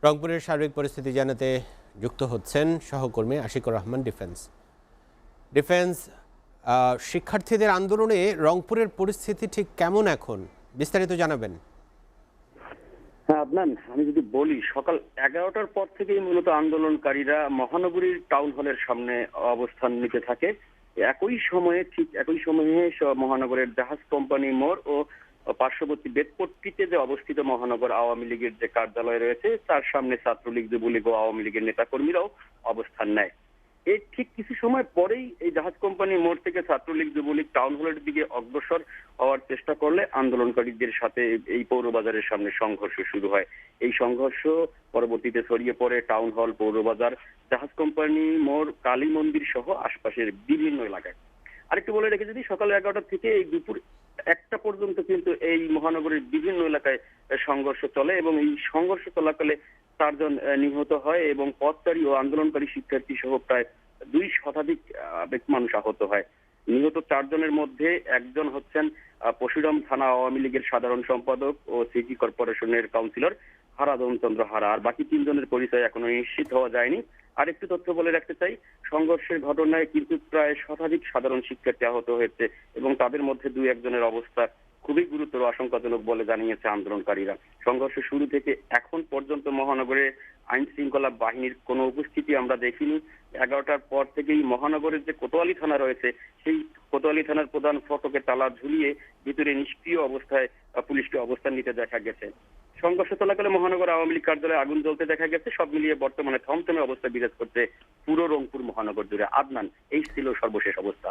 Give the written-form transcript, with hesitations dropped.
রংপুরের সার্বিক পরিস্থিতি জানাতে যুক্ত হচ্ছেন সহকর্মী আশিকুর রহমান ডিফেন্স। শিক্ষার্থীদের আন্দোলনে রংপুরের পরিস্থিতি ঠিক কেমন এখন, বিস্তারিত জানাবেন। হ্যাঁ আদনান, আমি যদি বলি সকাল 11টার পর থেকেই মূলত আন্দোলনকারীরা মহানগরীর টাউন হলের সামনে অবস্থান নিতে থাকে। ঠিক একই সময়ে মহানগরের জাহাজ কোম্পানি মোড় ও পার্শ্ববর্তী বেদপট্টিতে যে অবস্থিত মহানগর আওয়ামী লীগের যে কার্যালয় রয়েছে তার সামনে ছাত্রলীগ, যুবলীগ ও আওয়ামী লীগের নেতাকর্মীরাও অবস্থান নেয়। এই ঠিক কিছু সময় পরেই এই জাহাজ কোম্পানি মোড় থেকে ছাত্রলীগ, যুবলীগ টাউন হলের দিকে অগ্রসর হওয়ার চেষ্টা করলে আন্দোলনকারীদের সাথে এই পৌরবাজারের সামনে সংঘর্ষ শুরু হয়। এই সংঘর্ষ পরবর্তীতে ছড়িয়ে পড়ে টাউন হল, পৌরবাজার, জাহাজ কোম্পানি মোড়, কালী মন্দির সহ আশপাশের বিভিন্ন এলাকায়। আরেকটু বলে রেখে যদি সকাল 11টা থেকে এই দুপুর 1টা পর্যন্ত কিন্তু এই মহানগরীর বিভিন্ন এলাকায় সংঘর্ষ চলে এবং এই সংঘর্ষ চলাকালে 4 জন নিহত হয় এবং পথচারী ও আন্দোলনকারী শিক্ষার্থী সহ প্রায় 2 শতাধিক মানুষ আহত হয়। নিহত 4 জনের মধ্যে একজন হচ্ছেন পশুরাম থানা আওয়ামী লীগের সাধারণ সম্পাদক ও সিটি কর্পোরেশনের কাউন্সিলর হারাধন চন্দ্র হারা। আর বাকি 3 জনের পরিচয় এখনো নিশ্চিত হওয়া যায়নি। আরেকটু তথ্য বলে রাখতে চাই, সংঘর্ষের ঘটনায় কিন্তু প্রায় শতাধিক সাধারণ শিক্ষার্থী আহত হয়েছে এবং তাদের মধ্যে 2-1 জনের অবস্থা খুবই গুরুতর, আশঙ্কাজনক বলে জানিয়েছে আন্দোলনকারীরা। সংঘর্ষ শুরু থেকে এখন পর্যন্ত মহানগরে আইন শৃঙ্খলা বাহিনীর কোনো উপস্থিতি আমরা দেখিনি। 11টার পর থেকেই মহানগরের যে কোতোয়ালি থানা রয়েছে সেই কোতোয়ালি থানার প্রধান ফটকে তালা ঝুলিয়ে ভিতরে নিষ্ক্রিয় অবস্থায় পুলিশকে অবস্থান নিতে দেখা গেছে। সংঘর্ষ চলাকালে মহানগর আওয়ামী লীগ কার্যালয়ে আগুন জ্বলতে দেখা গেছে। সব মিলিয়ে বর্তমানে থমথমে অবস্থা বিরাজ করছে পুরো রংপুর মহানগর জুড়ে। আদনান, এই ছিল সর্বশেষ অবস্থা।